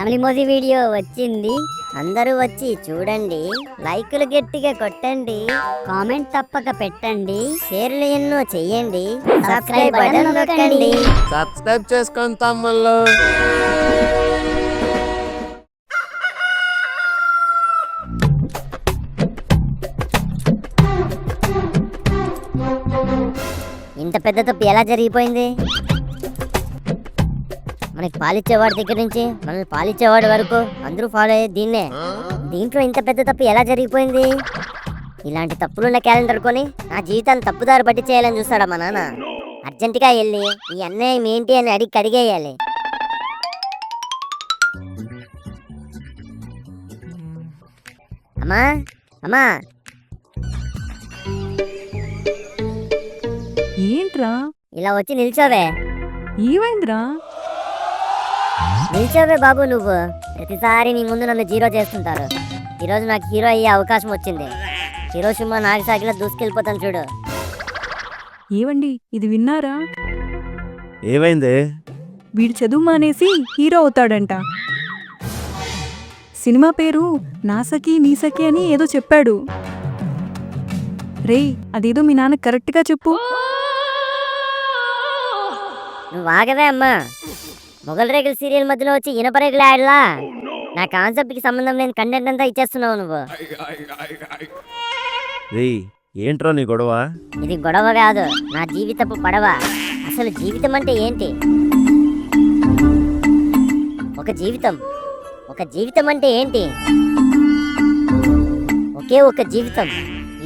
Family movie video వచ్చింది, అందరూ వచ్చి చూడండి, లైకులు గట్టిగా కొట్టండి, కామెంట్ తప్పక పెట్టండి, షేర్లు ఎన్నో చెయ్యండి, సబ్స్క్రైబ్ బటన్ నొక్కండి. సబ్స్క్రైబ్ చేసుకోండి తమ్ముళ్ళు. ఇంత పెద్ద తప్పు ఎలా జరిగిపోయింది? మనకి పాలిచ్చేవాడి దగ్గర నుంచి మనల్ని పాలిచ్చేవాడి వరకు అందరూ ఫాలో అయ్యేది దీన్నే. దీంట్లో ఇంత పెద్ద తప్పు ఎలా జరిగిపోయింది? ఇలాంటి తప్పులున్న క్యాలెండర్ కొని నా జీవితాన్ని తప్పుదారి బట్టి చేయాలని చూస్తాడా మా నాన్న? అర్జెంటుగా వెళ్ళి ఈ అన్యాయం ఏంటి అని అడిగేయాలి. అమ్మా అమ్మా, ఏంట్రా ఇలా వచ్చి నిల్చోవే. ఏమైందిరా? నిల్చోవే బాబు. నువ్వు ప్రతిసారి నీ ముందు నన్ను జీరో చేస్తుంటారు. ఈరోజు నాకు హీరో అయ్యే అవకాశం వచ్చింది. హీరో సినిమా నాగసాగిలో దూసుకెళ్ళిపోతాను చూడు. ఏవండి, ఇది విన్నారా? ఏమైంది? వీడు చదువు మానేసి హీరో అవుతాడంట. సినిమా పేరు నాసకి నీసకి అని ఏదో చెప్పాడు. రేయ్, అదేదో మీ నాన్న కరెక్ట్గా చెప్పు. నువ్వు ఆగవే అమ్మా. మొగల్ రేకుల సీరియల్ మధ్యలో వచ్చి ఇనప రేకులు యాడ్లా నా కాన్సెప్ట్కి సంబంధం లేని కంటెంట్ అంతా ఇచ్చేస్తున్నావు నువ్వు. రేయ్, ఏంట్రా నీ గొడవ? ఇది గొడవ కాదు, నా జీవితపు పడవ. అసలు జీవితం అంటే ఏంటి? ఒక జీవితం అంటే ఏంటి? ఒకే ఒక జీవితం.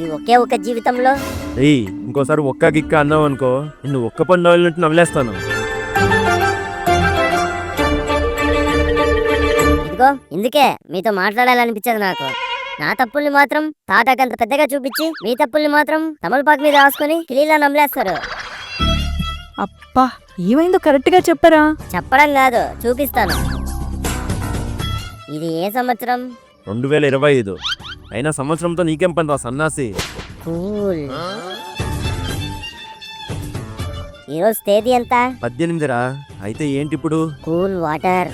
ఈ ఒకే ఒక జీవితంలో రేయ్, ఇంకోసారి ఒక్క గిక్క అన్నావు అనుకో, నిన్ను ఒక్క పని నవ్వులినట్టు నవ్వులేస్తాను. ఇదిగో ఇందుకే మీతో మాట్లాడాలనిపించదు నాకు. నా తప్పుల్ని మాత్రం తాటాకంత పెద్దగా చూపించి, మీ తప్పుల్ని మాత్రం తమలపాకు మీద రాసుకొని కిలీలా నమ్మలేస్తారు. అప్పా, ఏమైందో కరెక్ట్గా చెప్పరా? చెప్పడం కాదు, చూపిస్తాను. ఇది ఏ సంవత్సరం? 2025. అయినా సంవత్సరంతో నీకేం పని రా సన్నాసి? కూల్. ఈరోజు తేదీ ఎంత? 18 రా. అయితే ఏంటి ఇప్పుడు? Cool water.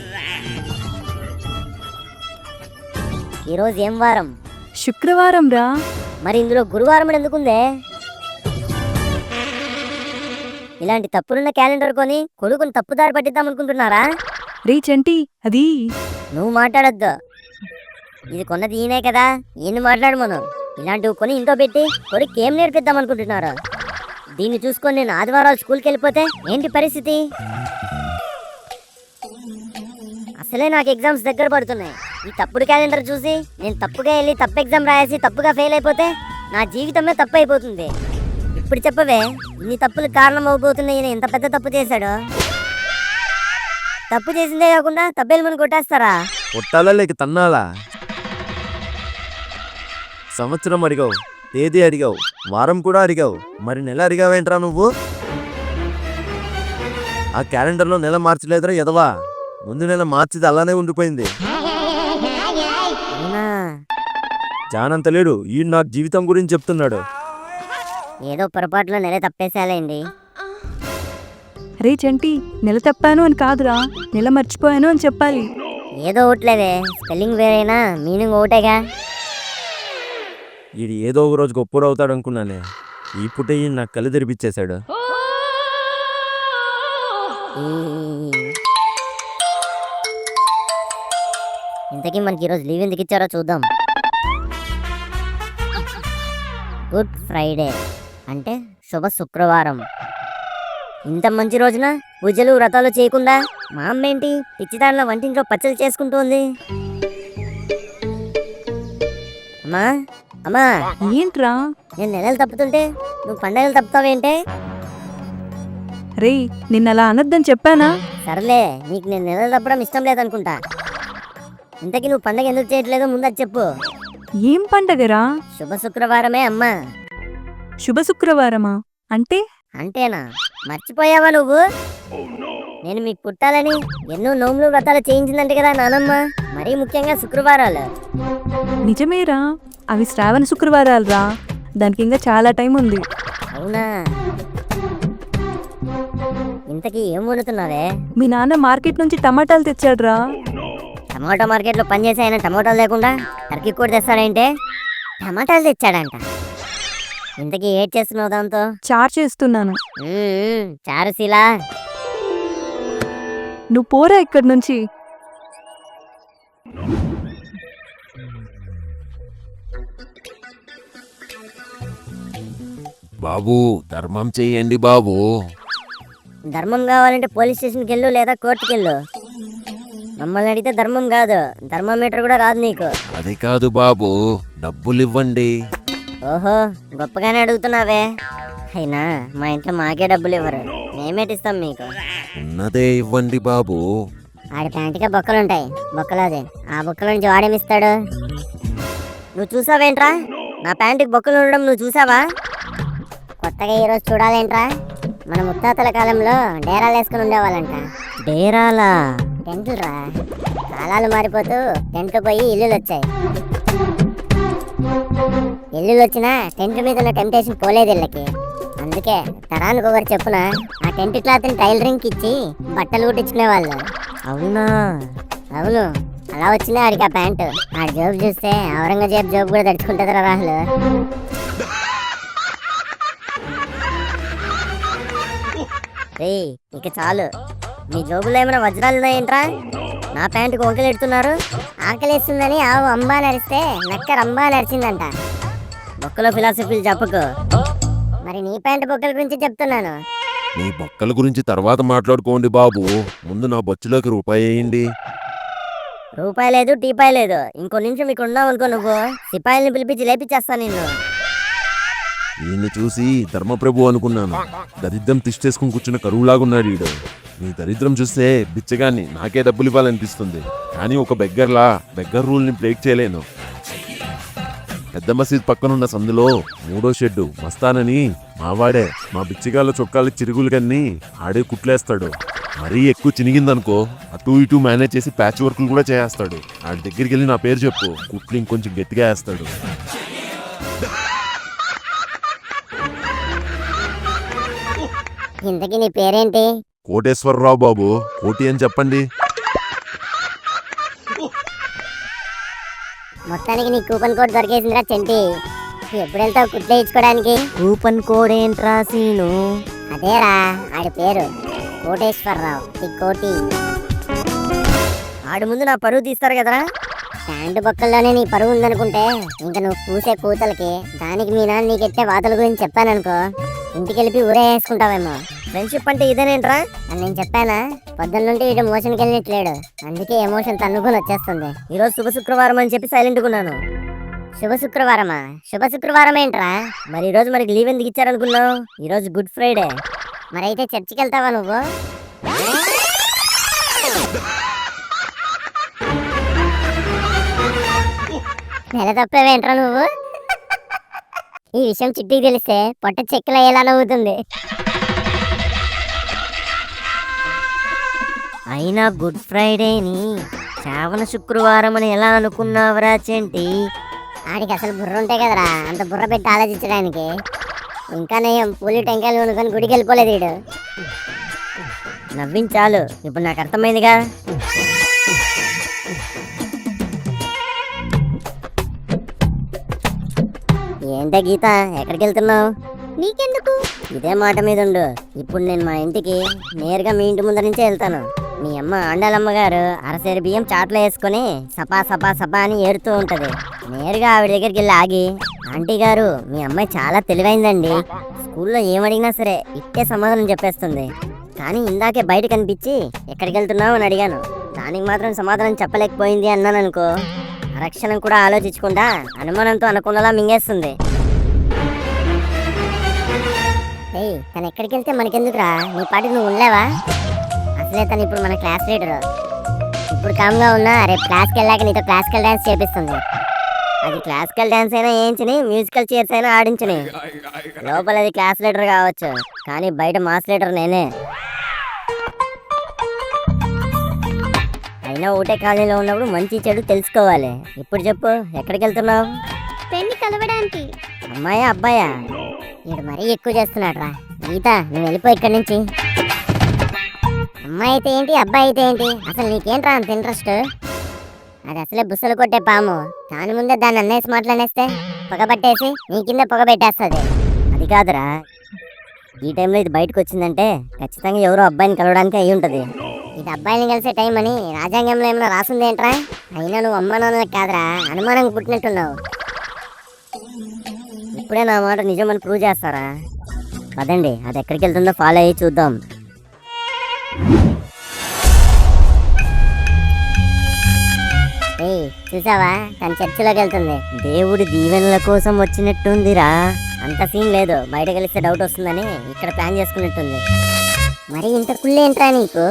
ఈరోజు ఏం వారం? శుక్రవారం రా. మరి ఇందులో గురువారం ఎందుకుందే? ఇలాంటి తప్పులున్న క్యాలెండర్ కొని కొడుకుని తప్పుదారి పట్టిద్దాం అనుకుంటున్నారా? రే చంటి, అది నువ్వు మాట్లాడొద్దు. ఇది కొన్నది ఈయనే కదా, ఈయన్ని మాట్లాడమను. ఇలాంటివి కొని ఇంట్లో పెట్టి కొడుకు ఏం నేర్పిద్దాం అనుకుంటున్నారు? దీన్ని చూసుకొని నేను ఆదివారాలు స్కూల్కి వెళ్ళిపోతే ఏంటి పరిస్థితి? అసలే నాకు ఎగ్జామ్స్ దగ్గర పడుతున్నాయి. ఈ తప్పుడు క్యాలెండర్ చూసి నేను తప్పుగా వెళ్ళి తప్పు ఎగ్జామ్ రాయేసి తప్పుగా ఫెయిల్ అయిపోతే నా జీవితమే తప్పు అయిపోతుంది. ఇప్పుడు చెప్పవే, ఇన్ని తప్పులు కారణం అవబోతున్నాయి. ఈయన ఎంత పెద్ద తప్పు చేశాడు? తప్పు చేసిందే కాకుండా తప్పేలు మనం కొట్టేస్తారా? కొట్టాలా లేక తన్నాలా? సంవత్సరం అడిగావు, తేదీ అడిగావు, వారం కూడా అడిగావు, మరి నెల అడిగావేంట్రా నువ్వు? ఆ క్యాలెండర్లో నెల మార్చలేదురా ఎదవా. ముందు నెల మార్చిది అలానే ఉండిపోయింది. అవునా? జానంత లేడు, ఈ నాకు జీవితం గురించి చెప్తున్నాడు. ఏదో పొరపాటులో నెల తప్పేసాలేండి. రే చంటి, నెల తప్పాను అని కాదురా, నెల మర్చిపోయాను అని చెప్పాలి. ఏదో ఒకట్లేదే, స్పెల్లింగ్ వేరైనా మీనింగ్ ఒకటేగా. వీడు ఏదో ఒక రోజు గొప్పడు అవుతాడు అనుకున్నానే. ఈ పుట్టే నాకు కళ్ళు తెరిపించేశాడు. ఇంతకీ మనకి ఈరోజు లీవ్ ఎందుకు ఇచ్చారో చూద్దాం. గుడ్ ఫ్రైడే అంటే శుభ శుక్రవారం. ఇంత మంచి రోజున పూజలు వ్రతాలు చేయకుండా మా అమ్మ ఏంటి పిచ్చిదానిలో వంటింట్లో పచ్చడి చేసుకుంటోంది? అమ్మా అమ్మా, ఏంట్రా? నేను నెలలు తప్పుతుంటే నువ్వు పండగలు తప్పుతావేంటే? రే, నిన్నలా అనొద్దని చెప్పానా? సర్లే, నీకు నేను నెలలు తప్పడం ఇష్టం లేదనుకుంటా. ఇంతకీ నువ్వు పండగ ఎందుకు చేయట్లేదో ముందు అది చెప్పు. ఏం పండగరా? శుభ శుక్రవారమే అమ్మా. శుభ శుక్రవారమా అంటే? అంటేనా? మర్చిపోయావా నువ్వు? నేను మీకు పుట్టాలని ఎన్నో నోములు వ్రతాలు చేయించిందంటే కదా నానమ్మ, మరీ ముఖ్యంగా శుక్రవారాలు. నిజమేరా, అవి శ్రావణ శుక్రవారాలు రా. దానికి ఇంకా చాలా టైం ఉంది. అవునా? ఇంతకీ ఏం వండుతున్నావే? మీ నాన్న మార్కెట్ నుంచి టమాటాలు తెచ్చాడురా. టమాటో మార్కెట్లో పనిచేసి ఆయన టమాటాలు లేకుండా టర్కీ కూడా తెస్తాడంటే టమాటాలు తెచ్చాడంట. ఇంతకీ ఏడ్ చేస్తున్నావు దాంతో? చార్ చేస్తున్నాను. చారుశీలా, నువ్వు పోరా ఇక్కడి నుంచి. బాబు ధర్మం చెయ్యండి బాబు. ధర్మం కావాలంటే పోలీస్ స్టేషన్కి వెళ్ళు లేదా కోర్టుకి వెళ్ళు. మమ్మల్ని అడిగితే ధర్మం కాదు, థర్మామీటర్ కూడా రాదు నీకు. అది కాదు బాబు, డబ్బులు ఇవ్వండి. ఓహో, గొప్పగానే అడుగుతున్నావే. అయినా మా ఇంట్లో మాకే డబ్బులు ఇవ్వరు, మేమేటిస్తాం మీకు? ఉన్నదే ఇవ్వండి బాబు. ఆడి ప్యాంటుకే బొక్కలుంటాయి, బొక్కలాదే. ఆ బొక్కల నుంచి వాడేమిస్తాడు? నువ్వు చూసావేంట్రా? నా ప్యాంటుకి బొక్కలు ఉండడం నువ్వు చూసావా? కొత్తగా ఈరోజు చూడాలేంట్రా? మన ముత్తాతల కాలంలో డేరాలు వేసుకుని ఉండేవాళ్ళంట. డేరాలా? టెంట్లురా. కాలాలు మారిపోతూ టెంట్లు పోయి ఇల్లులు వచ్చాయి. ఇల్లులు వచ్చినా టెంట్ మీద ఉన్న టెంప్టేషన్ పోలేదు ఇళ్ళకి. అందుకే తరానికి ఒకరు చెప్పున ఆ టెంట్ క్లాత్ని టైలరింగ్ ఇచ్చి బట్టలు కుట్టించుకునేవాళ్ళు. అవునా? అవును. అలా వచ్చినా ఆడికి ఆ ప్యాంటు. ఆడి జోబు చూస్తే ఔరంగజేబ్ జోబు కూడా తడుచుకుంటుందిరా రాహుల్. ఇక చాలు. మీ జోబులో ఏమైనా వజ్రాలు ఉన్నాయేంట్రా? నా ప్యాంటుకు వంకలు ఎడుతున్నారు. ఆకలేస్తుందని ఆవు అంబా నరిస్తే నక్క రంబా నరిచిందంట. బొక్కలో ఫిలాసఫీలు చెప్పకు. మరి నీ ప్యాంటు బొక్కల గురించి చెప్తున్నాను. మీ బొక్కల గురించి తర్వాత మాట్లాడుకోండి బాబు. ముందు నా బొచ్చులోకి రూపాయి వేయండి. రూపాయి లేదు, టీపాయి లేదు. ఇంకో నిమిషం మీకు ఉన్నావు అనుకో, నువ్వు సిపాయిల్ని పిలిపించి లేపించేస్తా నిన్ను. ఈయన్ని చూసి ధర్మప్రభు అనుకున్నాను. దరిద్రం తిష్టేసుకుని కూర్చున్న కరువులాగున్నాడు ఈడు. నీ దరిద్రం చూస్తే బిచ్చగాన్ని నాకే డబ్బులు ఇవ్వాలనిపిస్తుంది. కానీ ఒక బెగ్గర్లా బెగ్గర్ రూల్ని బ్రేక్ చేయలేను. పెద్ద మసీద్ పక్కనున్న సందులో 3వ షెడ్డు మస్తానని మావాడే. మా బిచ్చిగాళ్ళ చొక్కాల చిరుగులు కన్నీ ఆడే కుట్లేస్తాడు. మరీ ఎక్కువ చినిగిందనుకో అటు ఇటు మేనేజ్ చేసి ప్యాచ్ వర్క్లు కూడా చేస్తాడు. ఆడి దగ్గరికి వెళ్ళి నా పేరు చెప్పు, కుట్లు ఇంకొంచెం గట్టిగా వేస్తాడు. ఇంతకీ నీ పేరేంటి? కోటేశ్వరరావు బాబు. కోటి అని చెప్పండి. మొత్తానికి నీ కూపన్ కోడ్ దొరికేసిందిరా చెంటి. ఎప్పుడు వెళ్తావు కుట్లు వేయించుకోవడానికి? కూపన్ కోడ్ ఏంట్రా సీను? అదేరా ఆడి పేరు కోటేశ్వరరావు. ఈ కోటి. ఆడి ముందు నా పరువు తీస్తారు కదరా. ప్యాంటు బొక్కల్లోనే నీ పరువు ఉందనుకుంటే ఇంకా నువ్వు పూసే కూతలకి దానికి మీ నాన్న నీకెట్టే వాతల గురించి చెప్పాననుకో, ఇంటికి వెళ్ళి ఊరే వేసుకుంటావేమో. ఫ్రెండ్షిప్ అంటే ఇదేనేంట్రా అని నేను చెప్పానా? పొద్దున్న నుండి ఇటు మోషన్కి వెళ్ళినట్లేడు, అందుకే ఎమోషన్ తన్నుకొని వచ్చేస్తుంది. ఈరోజు శుభ శుక్రవారం అని చెప్పి సైలెంట్గా ఉన్నాను. శుభ శుక్రవారమా? శుభ శుక్రవారం ఏంట్రా? మరి ఈరోజు మనకి లీవ్ ఎందుకు ఇచ్చారనుకున్నావు? ఈరోజు గుడ్ ఫ్రైడే. మరి అయితే చర్చికి వెళ్తావా నువ్వు? నెల తప్పేవేంట్రా నువ్వు? ఈ విషయం చిట్టికి తెలిస్తే పొట్ట చెక్కలు ఎలా నవ్వుతుంది. అయినా గుడ్ ఫ్రైడేని శ్రావణ శుక్రవారం అని ఎలా అనుకున్నావురా చెంటి? ఆడికి అసలు బుర్ర ఉంటాయి కదరా, అంత బుర్ర పెట్టి ఆలోచించడానికి. ఇంకా నయం పూలి టెంకాయలు కొనుక్కొని గుడికి వెళ్ళిపోలేదు వీడు. నవ్వించాలు, ఇప్పుడు నాకు అర్థమైందిగా. ఏంటా గీత, ఎక్కడికి వెళ్తున్నావు? నీకెందుకు? ఇదే మాట మీద ఉండు. ఇప్పుడు నేను మా ఇంటికి నేరుగా మీ ఇంటి ముందర నుంచే వెళ్తాను. మీ అమ్మ ఆండాలమ్మ గారు అరసేరు బియ్యం చాట్లో వేసుకొని సపా సపా సపా అని ఏడుతూ ఉంటది. నేరుగా ఆవిడ దగ్గరికి వెళ్ళి ఆగి, ఆంటీ గారు మీ అమ్మాయి చాలా తెలివైందండి, స్కూల్లో ఏమడిగినా సరే ఇట్టే సమాధానం చెప్పేస్తుంది. కానీ ఇందాకే బయట కనిపించి ఎక్కడికి వెళ్తున్నావు అని అడిగాను, దానికి మాత్రం సమాధానం చెప్పలేకపోయింది అన్నాను అనుకో, అరక్షణం కూడా ఆలోచించకుండా అనుమానంతో అనకుండాలా మింగేస్తుంది. తను ఎక్కడికి వెళ్తే మనకెందుకురా, నీ పాటికి నువ్వు ఉండలేవా? అసలే తను ఇప్పుడు మన క్లాస్ లీడరు. ఇప్పుడు కామ్గా ఉన్నా రేపు క్లాస్కి వెళ్ళాక నీతో క్లాసికల్ డ్యాన్స్ చేపిస్తుంది. అది క్లాసికల్ డ్యాన్స్ అయినా వేయించని, మ్యూజికల్ చైర్స్ అయినా ఆడించని. లోపల అది క్లాస్ లీడర్ కావచ్చు, కానీ బయట మాస్ లీడర్ నేనే. అయినా ఒకటే కాలనీలో ఉన్నప్పుడు మంచి చెడు తెలుసుకోవాలి. ఇప్పుడు చెప్పు, ఎక్కడికి వెళ్తున్నావు? పెళ్లి కలవడానికి. అమ్మాయా అబ్బాయా? వీడు మరీ ఎక్కువ చేస్తున్నాడు రా. గీత, నువ్వు వెళ్ళిపో ఇక్కడి నుంచి. అమ్మాయి అయితే ఏంటి, అబ్బాయి అయితే ఏంటి, అసలు నీకేంట్రా అంత ఇంట్రెస్ట్? అది అసలే బుస్సలు కొట్టే పాము. దాని ముందే దాన్ని అన్నేసి మాట్లాడేస్తే పొగ పట్టేసి నీ కింద పొగ పెట్టేస్తుంది. అది కాదురా, ఈ టైంలో ఇది బయటకు వచ్చిందంటే ఖచ్చితంగా ఎవరో అబ్బాయిని కలవడానికి అయి ఉంటది. ఇది అబ్బాయిని కలిసే టైం అని రాజ్యాంగంలో ఏమైనా రాసింది ఏంట్రా? అయినా నువ్వు అమ్మ నాన్నలకు కాదురా, అనుమానం పుట్టినట్టున్నావు. ఇప్పుడే నా మాట నిజమని ప్రూవ్ చేస్తారా? పదండి, అది ఎక్కడికి వెళ్తుందో ఫాలో అయ్యి చూద్దాం. ఏయ్ చూసావా, తన చర్చిలోకి వెళ్తుంది. దేవుడి దీవెనల కోసం వచ్చినట్టుందిరా. అంత సీన్ లేదు, బయట కలిస్తే డౌట్ వస్తుందని ఇక్కడ ప్లాన్ చేసుకున్నట్టుంది. మరి ఇంత కుళ్ళేంట్రా నీకు?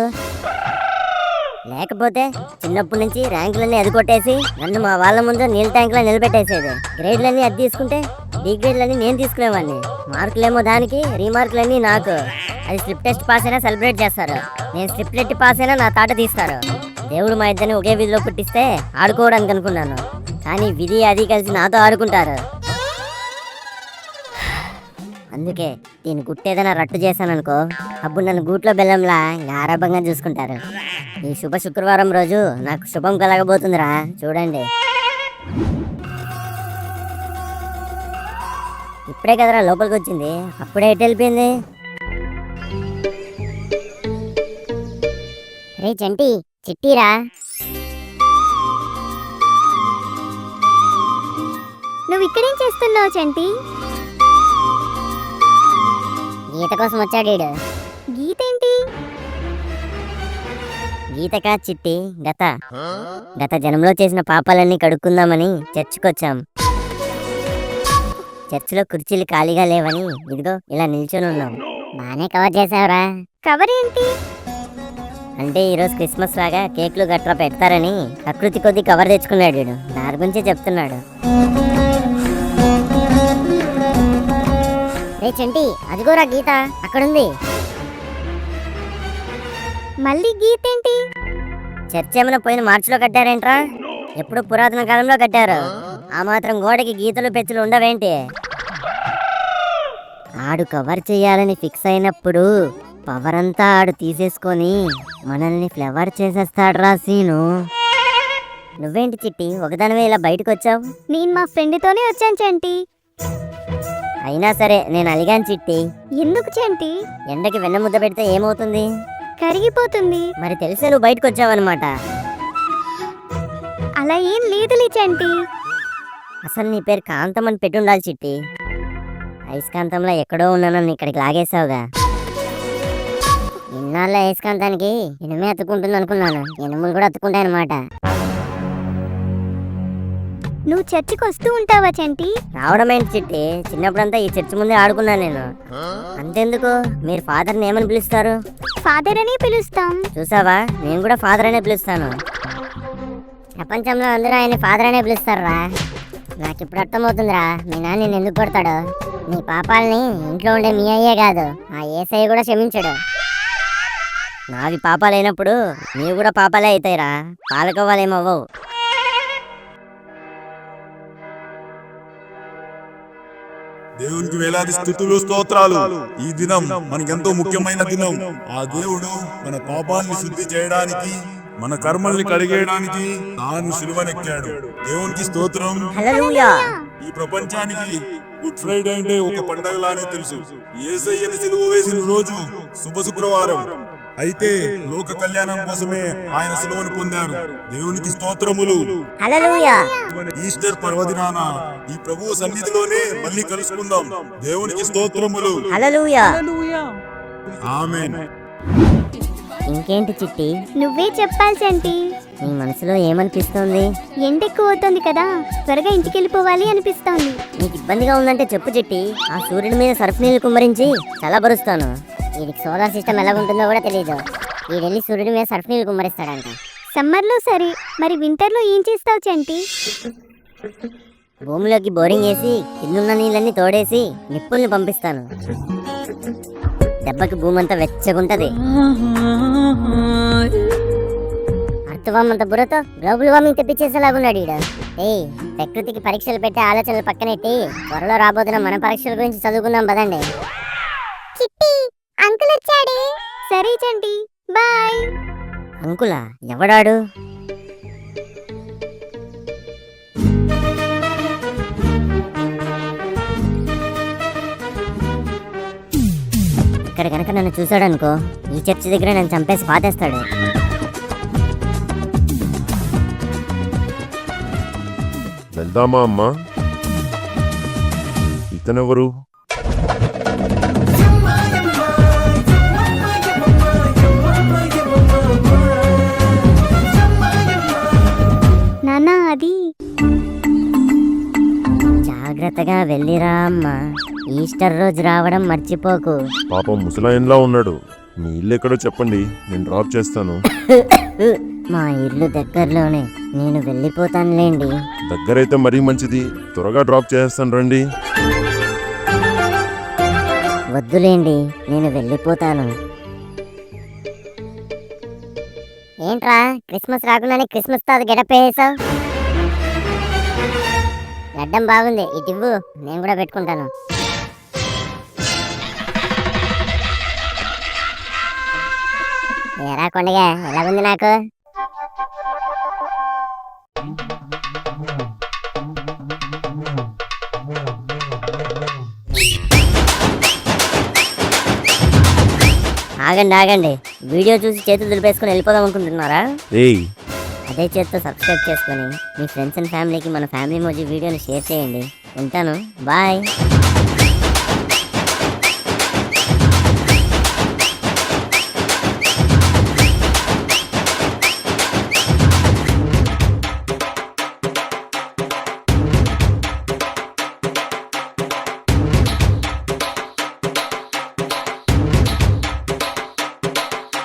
లేకపోతే చిన్నప్పటి నుంచి ర్యాంకులన్నీ అది కొట్టేసి నన్ను మా వాళ్ళ ముందు నీళ్ళ ట్యాంకులో నిలబెట్టేసేది. గ్రేడ్లన్నీ అది తీసుకుంటే డీ గ్రేడ్లన్నీ నేను తీసుకునేవాడిని. మార్కులేమో దానికి, రీమార్కులన్నీ నాకు. అది స్లిప్ టెస్ట్ పాస్ అయినా సెలబ్రేట్ చేస్తారు, నేను స్లిప్ టెస్ట్ పాస్ అయినా నా తాట తీస్తారు. దేవుడు మా ఇద్దరిని ఒకే వీధిలో పుట్టిస్తే ఆడుకోవడానికి అనుకున్నాను, కానీ విధి అది కలిసి నాతో ఆడుకుంటారు. అందుకే దీని గుట్టేదైనా రట్టు చేశాననుకో, అప్పుడు నన్ను గూట్లో బెల్లంలా ఆరాభంగా చూసుకుంటారు. ఈ శుభ శుక్రవారం రోజు నాకు శుభం కలగబోతుందిరా, చూడండి. ఇప్పుడే కదరా లోపలికి వచ్చింది, అప్పుడే ఎటు వెళ్ళిపోయింది? రే చంటి, చిట్టిరా. నువ్వు ఇక్కడేం చేస్తున్నావు చంటి? గీత కోసం వచ్చాడు ఈడు. గీత ఏంటి? గీతకా చిట్టి, గత జన్మలో చేసిన పాపాలన్నీ కడుక్కుందామని చర్చికొచ్చాం. చర్చిలో కుర్చీలు ఖాళీగా లేవని ఇదిగో ఇలా నిల్చొని ఉన్నాం. బానే కవర్ చేసావురా. కవర్ ఏంటి? అంటే ఈరోజు క్రిస్మస్ లాగా కేక్లు గట్రా పెడతారని ప్రకృతి కొద్ది కవర్ తెచ్చుకున్నాడు వీడు. దాని గురించి చెప్తున్నాడు. రే చంటి, అదిగోరా గీత అక్కడుంది. మళ్ళీ గీత ఏంటి? చర్చ్ ఏమైనా పోయిన మార్చిలో కట్టారేంట్రా? ఎప్పుడు పురాతన కాలంలో కట్టారు. ఆ మాత్రం గోడకి గీతలు పెచ్చులు ఉండవేంటి? ఆడు కవర్ చేయాలని ఫిక్స్ అయినప్పుడు పవర్ అంతా ఆడు తీసేసుకొని మనల్ని ఫ్లవర్ చేసేస్తాడ్రా సీను. నువ్వేంటి చిట్టి ఒకదానివే ఇలా బయటకు వచ్చావు? నేను మా ఫ్రెండ్తోనే వచ్చాను చంటి. అయినా సరే నేను అలిగాను చిట్టి. ఎందుకు చంటి? ఎండకి వెన్న ముద్ద పెడితే ఏమవుతుంది? కరిగిపోతుంది. మరి తెలిసే నువ్వు బయటకు వచ్చావన్నమాట. అలా ఏం లేదులే చంటి. అసలు నీ పేరు కాంతం అని పెట్టి ఉండాలి చిట్టి. అయస్కాంతంలో ఎక్కడో ఉన్నానని ఇక్కడికి లాగేసావుగా. ఇన్నాళ్ళ అయస్కాంతానికి ఇనుమే అతుక్కుంటుంది అనుకున్నాను, ఇనుములు కూడా అతుక్కుంటాయన్నమాట. నువ్వు చర్చికి వస్తూ ఉంటావా చంటి? రావడం ఏంటి చిట్టి, చిన్నప్పుడంతా ఈ చర్చి ముందే ఆడుకున్నాను నేను. అంతెందుకు, మీరు ఫాదర్ని ఏమని పిలుస్తారు? ఫాదర్ అని పిలుస్తాం. చూసావా, నేను కూడా ఫాదర్ అనే పిలుస్తాను. ప్రపంచంలో అందరూ ఆయన ఫాదర్ అనే పిలుస్తారా? నాకు ఇప్పుడు అర్థమవుతుందిరా మీ నాన్న నేను ఎందుకు కొడతాడు. నీ పాపాలని ఇంట్లో ఉండే మీ అయ్యే కాదు, ఆ ఏసయ్య కూడా క్షమించడు. నావి పాపాలైనప్పుడు నీవు కూడా పాపాలే అవుతాయిరా, పాలకోవాలేమవ్వవు. దేవునికి వేలాది స్తుతులు స్తోత్రాలు. ఈ దినం మనకెంతో ముఖ్యమైన దినం. ఆ దేవుడు మన పాపాన్ని శుద్ధి చేయడానికి, మన కర్మల్ని కడిగేయడానికి తాను సిలువనెక్కాడు. దేవునికి స్తోత్రం. హల్లెలూయా. ఈ ప్రపంచానికి గుడ్ ఫ్రైడే అంటే ఒక పండగలానే తెలుసు. యేసయ్యని సిలువ వేసిన రోజు శుభ శుక్రవారం. అయితే లోక కళ్యాణం కోసమే ఆయన సిలువను పొందారు. దేవునికి స్తోత్రములు. హల్లెలూయా. ఈస్టర్ పర్వదినాన ఈ ప్రభువు సన్నిధిలోనే మళ్ళీ కలుసుకుందాం. దేవునికి స్తోత్రములు. హల్లెలూయా. ఆమేన్. ఇంకేంటి చిట్టి, నువ్వే చెప్పాలి చంటి. నీ మనసులో ఏమనిపిస్తోంది? ఎండ ఎక్కువ అవుతుంది కదా, త్వరగా ఇంటికి వెళ్ళిపోవాలి అనిపిస్తోంది. నీకు ఇబ్బందిగా ఉందంటే చెప్పు చిట్టి, ఆ సూర్యుడి మీద సర్ఫ్ నీళ్ళు కుమ్మరించి చల్లబరుస్తాను. వీడికి సోలార్ సిస్టమ్ ఎలా ఉంటుందో కూడా తెలియదు, వీడెళ్ళి సూర్యుడి మీద సర్ఫ్ నీళ్ళు కుమ్మరిస్తాడంట. సమ్మర్లో సరే, మరి వింటర్లో ఏం చేస్తావు చంటి? భూమిలోకి బోరింగ్ వేసి కిందున్న నీళ్ళన్నీ తోడేసి నిప్పుల్ని పంపిస్తాను. దెబ్బకి భూమి అంతా వెచ్చగుంటది. అర్థవామంత బుర్రతో గ్లోబల్ వార్మింగ్ తెప్పించేసేలాగున్నాడు ఈడ. ఏయ్, ప్రకృతికి పరీక్షలు పెట్టే ఆలోచనలు పక్కనెట్టి త్వరలో రాబోతున్న మన పరీక్షల గురించి చదువుకుందాం పదండి. చిట్టి, అంకుల్ వచ్చాడు. సరే చంటి, బాయ్. అంకులా? ఎవడాడు? వాడు కనుక నన్ను చూసాడనుకో ఈ చర్చి దగ్గర నన్ను చంపేసి పాతేస్తాడు. వెళ్దామా అమ్మా? ఇతనెవరు? నాన్న అది జాగ్రత్తగా వెళ్ళిరా అమ్మా. ఈస్టర్ రోజు రావడం మర్చిపోకు. పాపం ముసలాయన్లా ఉన్నాడు. మీ ఇల్లు ఎక్కడో చెప్పండి, నేను డ్రాప్ చేస్తాను. మా ఇల్లు దగ్గరలోనే, నేను వెళ్ళిపోతానులేండి. దగ్గరైతే మరీ మంచిది, త్వరగా డ్రాప్ చేస్తాను రండి. వద్దులేండి, నేను వెళ్ళిపోతాను. ఏంట్రా క్రిస్మస్ రాకుండానే క్రిస్మస్ తాత గెటప్ వేసావు? గడ్డం బాగుంది, ఇటు ఇవ్వు, నేను కూడా పెట్టుకుంటాను. ఏరా కొండగా ఎలాగుంది నాకు? ఆగండి ఆగండి, వీడియో చూసి చేతులు దులిపేసుకొని వెళ్ళిపోదాం అనుకుంటున్నారా? ఏయ్, అదే చేత్తో సబ్స్క్రైబ్ చేసుకొని మీ ఫ్రెండ్స్ అండ్ ఫ్యామిలీకి మన ఫ్యామిలీ మోజీ వీడియోని షేర్ చేయండి. ఉంటాను, బాయ్.